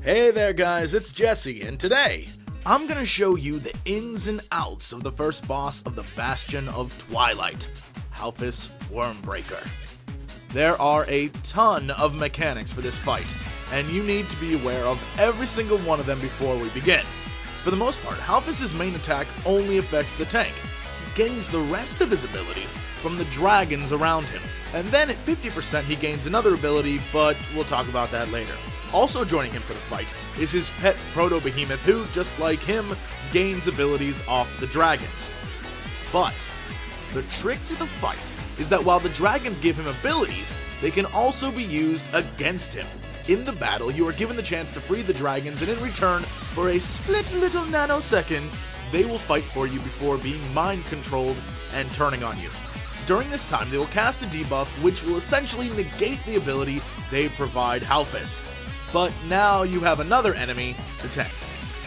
Hey there guys, it's Jesse, and today, I'm gonna show you the ins and outs of the first boss of the Bastion of Twilight, Halfus Wyrmbreaker. There are a ton of mechanics for this fight, and you need to be aware of every single one of them before we begin. For the most part, Halfus' main attack only affects the tank. He gains the rest of his abilities from the dragons around him, and then at 50% he gains another ability, but we'll talk about that later. Also joining him for the fight is his pet proto-behemoth who, just like him, gains abilities off the dragons. But the trick to the fight is that while the dragons give him abilities, they can also be used against him. In the battle, you are given the chance to free the dragons, and in return, for a split little nanosecond, they will fight for you before being mind-controlled and turning on you. During this time, they will cast a debuff which will essentially negate the ability they provide Halfus. But now you have another enemy to tank.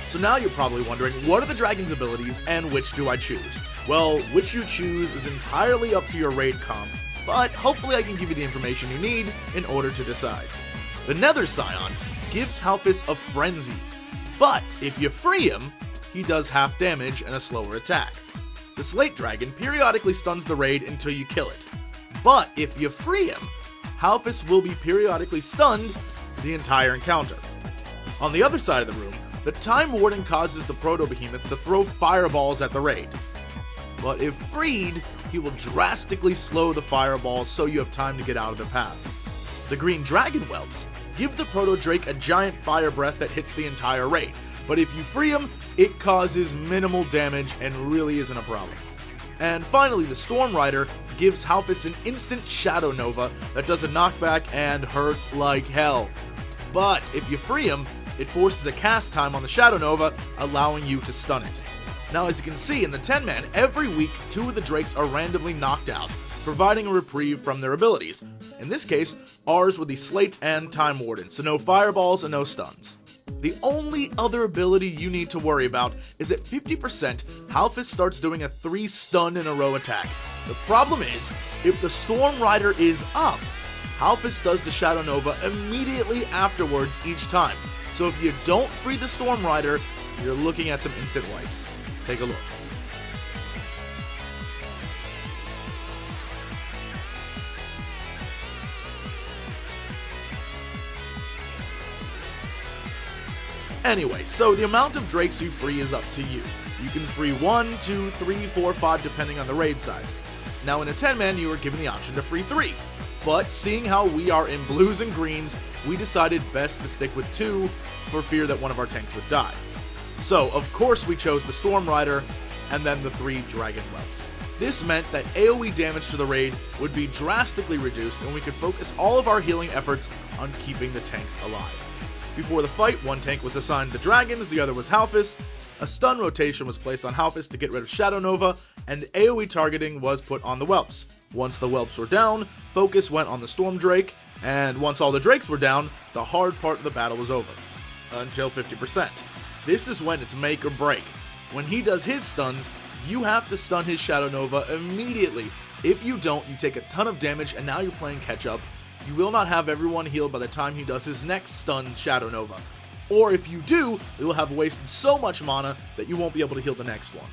So now you're probably wondering, what are the dragon's abilities and which do I choose? Well, which you choose is entirely up to your raid comp, but hopefully I can give you the information you need in order to decide. The Nether Scion gives Halfus a frenzy, but if you free him, he does half damage and a slower attack. The Slate Dragon periodically stuns the raid until you kill it, but if you free him, Halfus will be periodically stunned the entire encounter. On the other side of the room, the Time Warden causes the Proto-Behemoth to throw fireballs at the raid. But if freed, he will drastically slow the fireballs so you have time to get out of their path. The Green Dragon Whelps give the Proto-Drake a giant fire breath that hits the entire raid, but if you free him, it causes minimal damage and really isn't a problem. And finally, the Storm Rider gives Halfus an instant Shadow Nova that does a knockback and hurts like hell. But if you free him, it forces a cast time on the Shadow Nova, allowing you to stun it. Now, as you can see in the 10-man, every week 2 of the Drakes are randomly knocked out, providing a reprieve from their abilities. In this case, ours were the Slate and Time Warden, so no fireballs and no stuns. The only other ability you need to worry about is at 50%, Halfus starts doing a 3 stun in a row attack. The problem is, if the Storm Rider is up, Halfus does the Shadow Nova immediately afterwards each time. So if you don't free the Storm Rider, you're looking at some instant wipes. Take a look. Anyway, so the amount of Drakes you free is up to you. You can free 1, 2, 3, 4, 5 depending on the raid size. Now in a 10-man you are given the option to free 3. But seeing how we are in blues and greens, we decided best to stick with 2 for fear that one of our tanks would die. So of course we chose the Storm Rider and then the 3 Dragon Whelps. This meant that AoE damage to the raid would be drastically reduced and we could focus all of our healing efforts on keeping the tanks alive. Before the fight, one tank was assigned the dragons, the other was Halfus. A stun rotation was placed on Halfus to get rid of Shadow Nova, and AoE targeting was put on the Whelps. Once the Whelps were down, focus went on the Storm Drake, and once all the Drakes were down, the hard part of the battle was over. Until 50%. This is when it's make or break. When he does his stuns, you have to stun his Shadow Nova immediately. If you don't, you take a ton of damage, and now you're playing catch up. You will not have everyone healed by the time he does his next stun Shadow Nova. Or if you do, you will have wasted so much mana that you won't be able to heal the next one.